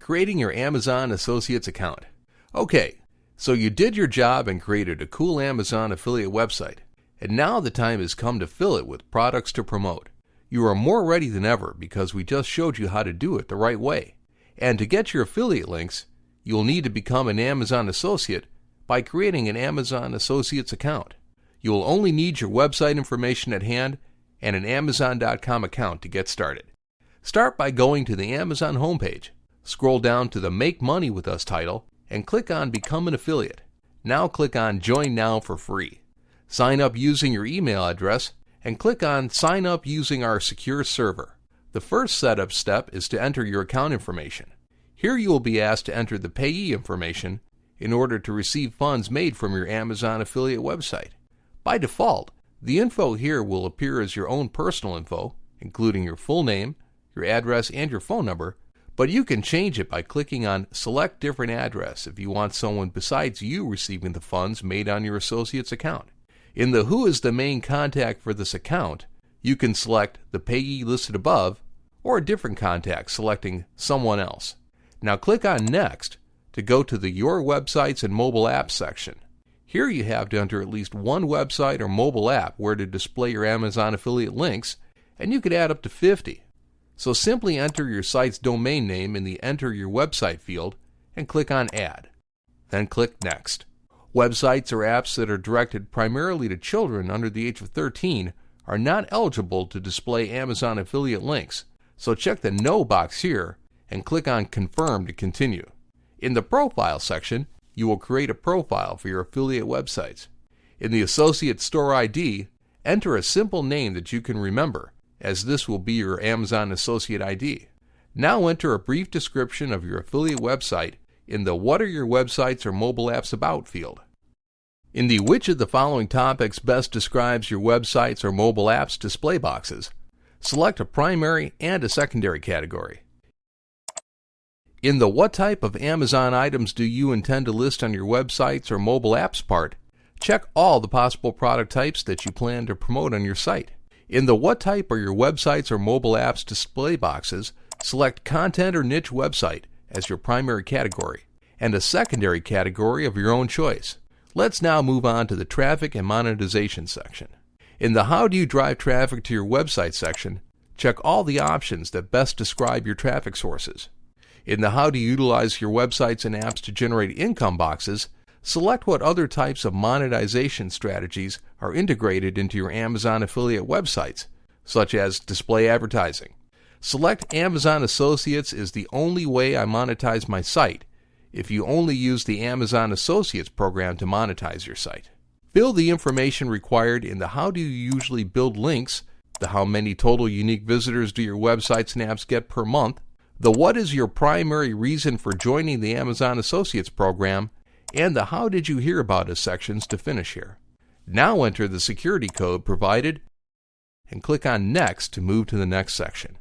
creating your Amazon Associates account. Okay, so you did your job and created a cool Amazon affiliate website, and now the time has come to fill it with products to promote. You are more ready than ever because we just showed you how to do it the right way. And to get your affiliate links, you'll need to become an Amazon Associate by creating an Amazon Associates account. You will only need your website information at hand and an Amazon.com account to get started. Start by going to the Amazon homepage, scroll down to the Make Money With Us title, and click on Become an Affiliate. Now click on Join Now for free. Sign up using your email address and click on Sign Up using our secure server. The first setup step is to enter your account information. Here you will be asked to enter the payee information in order to receive funds made from your Amazon affiliate website. By default, the info here will appear as your own personal info, including your full name, your address, and your phone number, but you can change it by clicking on Select Different Address if you want someone besides you receiving the funds made on your associate's account. In the Who is the main contact for this account, you can select the payee listed above or a different contact selecting someone else. Now click on Next to go to the Your Websites and Mobile Apps section. Here you have to enter at least one website or mobile app where to display your Amazon affiliate links, and you could add up to 50. So simply enter your site's domain name in the Enter Your Website field and click on Add. Then click Next. Websites or apps that are directed primarily to children under the age of 13 are not eligible to display Amazon affiliate links, so check the No box here and click on Confirm to continue. In the Profile section, you will create a profile for your affiliate websites. In the Associate Store ID, enter a simple name that you can remember, as this will be your Amazon Associate ID. Now enter a brief description of your affiliate website in the What are your websites or mobile apps about field. In the Which of the following topics best describes your websites or mobile apps display boxes, select a primary and a secondary category. In the What type of Amazon items do you intend to list on your websites or mobile apps part, check all the possible product types that you plan to promote on your site. In the What type are your websites or mobile apps display boxes, select Content or Niche Website as your primary category, and a secondary category of your own choice. Let's now move on to the Traffic and Monetization section. In the How do you drive traffic to your website section, check all the options that best describe your traffic sources. In the How to utilize your websites and apps to generate income boxes, select what other types of monetization strategies are integrated into your Amazon affiliate websites, such as display advertising. Select Amazon Associates is the only way I monetize my site if you only use the Amazon Associates program to monetize your site. Fill the information required in the How do you usually build links, the How many total unique visitors do your websites and apps get per month, the What is your primary reason for joining the Amazon Associates program, and the How did you hear about us sections to finish here. Now enter the security code provided and click on Next to move to the next section.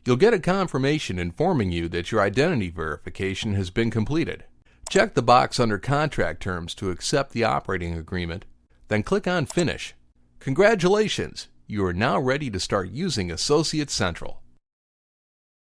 You'll get a confirmation informing you that your identity verification has been completed. Check the box under Contract Terms to accept the operating agreement, then click on Finish. Congratulations! You are now ready to start using Associates Central.